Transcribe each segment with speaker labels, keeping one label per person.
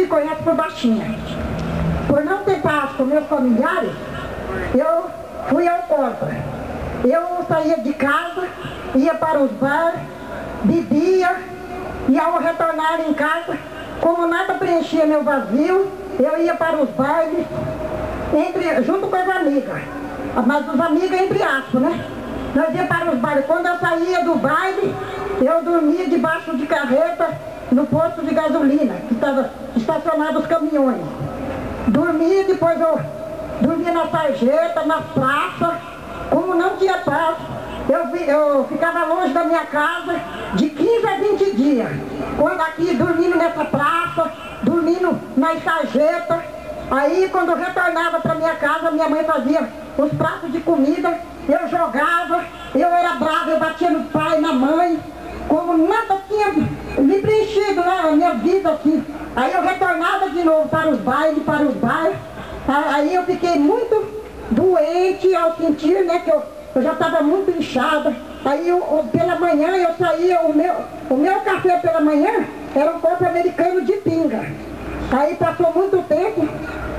Speaker 1: me conhece por baixinha. Por não ter paz com meus familiares, eu fui alcoólatra. Eu saía de casa, ia para os bares, bebia, e ao retornar em casa, como nada preenchia meu vazio, eu ia para os bailes, junto com as amigas. Mas os amigos entre aspas, né? Nós ia para os bailes. Quando eu saía do baile, eu dormia debaixo de carreta no posto de gasolina, que estava estacionado os caminhões. Dormia, depois eu dormia na sarjeta, na praça, como não tinha paz. Eu ficava longe da minha casa de 15 a 20 dias. Quando aqui, dormindo nessa praça, dormindo nas sarjetas. Aí, quando eu retornava para minha casa, minha mãe fazia os pratos de comida, eu jogava, eu era brava, eu batia no pai, na mãe, como nada tinha me preenchido, né, a minha vida assim. Aí eu retornava de novo para os bailes, aí eu fiquei muito doente ao sentir, né, que eu já estava muito inchada. Aí pela manhã eu saía, o meu café pela manhã era um copo americano de pinga. Aí passou muito tempo,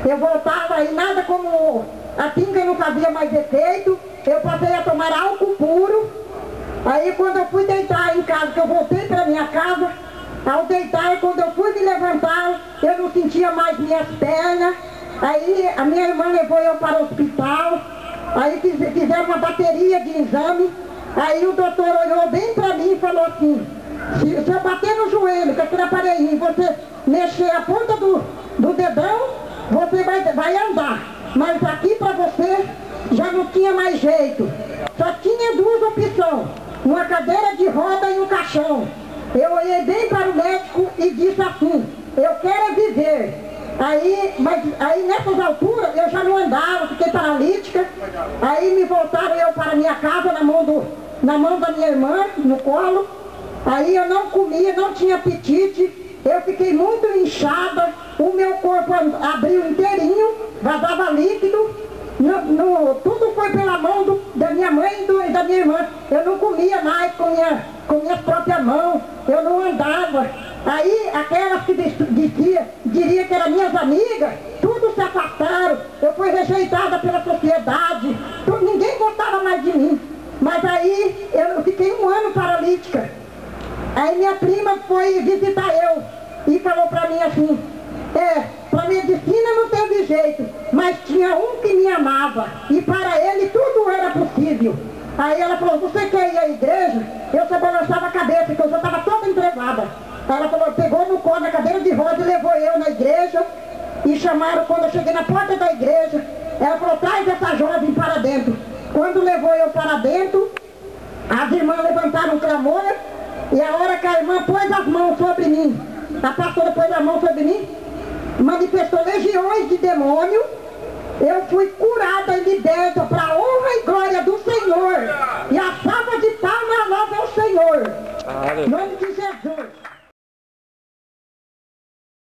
Speaker 1: eu voltava aí nada como a pinga não fazia mais efeito, eu passei a tomar álcool puro. Aí quando eu fui deitar em casa, que eu voltei para minha casa, ao deitar, quando eu fui me levantar, eu não sentia mais minhas pernas. Aí a minha irmã levou eu para o hospital, aí fizeram uma bateria de exame. Aí o doutor olhou bem para mim e falou assim: se eu bater no joelho, com aquele aparelhinho, você mexer a ponta do dedão, você vai andar. Mas aqui para você já não tinha mais jeito. Só tinha duas opções: uma cadeira de roda e um caixão. Eu olhei bem para o médico e disse assim: eu quero viver. Aí nessas alturas eu já não andava, fiquei paralítica. Aí me voltaram eu para minha casa na mão da minha irmã, no colo. Aí eu não comia, não tinha apetite, eu fiquei muito inchada, o meu corpo abriu inteirinho, vazava líquido, tudo foi pela mão da minha mãe e da minha irmã. Eu não comia mais com minha própria mão, eu não andava. Aí aquelas que diria que eram minhas amigas, tudo se afastaram, eu fui rejeitada pela sociedade, ninguém gostava mais de mim. Mas aí eu fiquei 1 ano paralítica. Aí minha prima foi visitar eu e falou pra mim assim: pra medicina não teve jeito, mas tinha um que me amava e para ele tudo era possível. Aí ela falou: você quer ir à igreja? Eu só balançava a cabeça, porque eu já estava toda entregada. Ela falou, pegou no colo, na cadeira de roda e levou eu na igreja. E chamaram, quando eu cheguei na porta da igreja, ela falou: traz essa jovem para dentro. Quando levou eu para dentro, as irmãs levantaram um clamor. E a hora que a irmã pôs as mãos sobre mim, a pastora pôs a mão sobre mim, manifestou legiões de demônio. Eu fui curada e liberta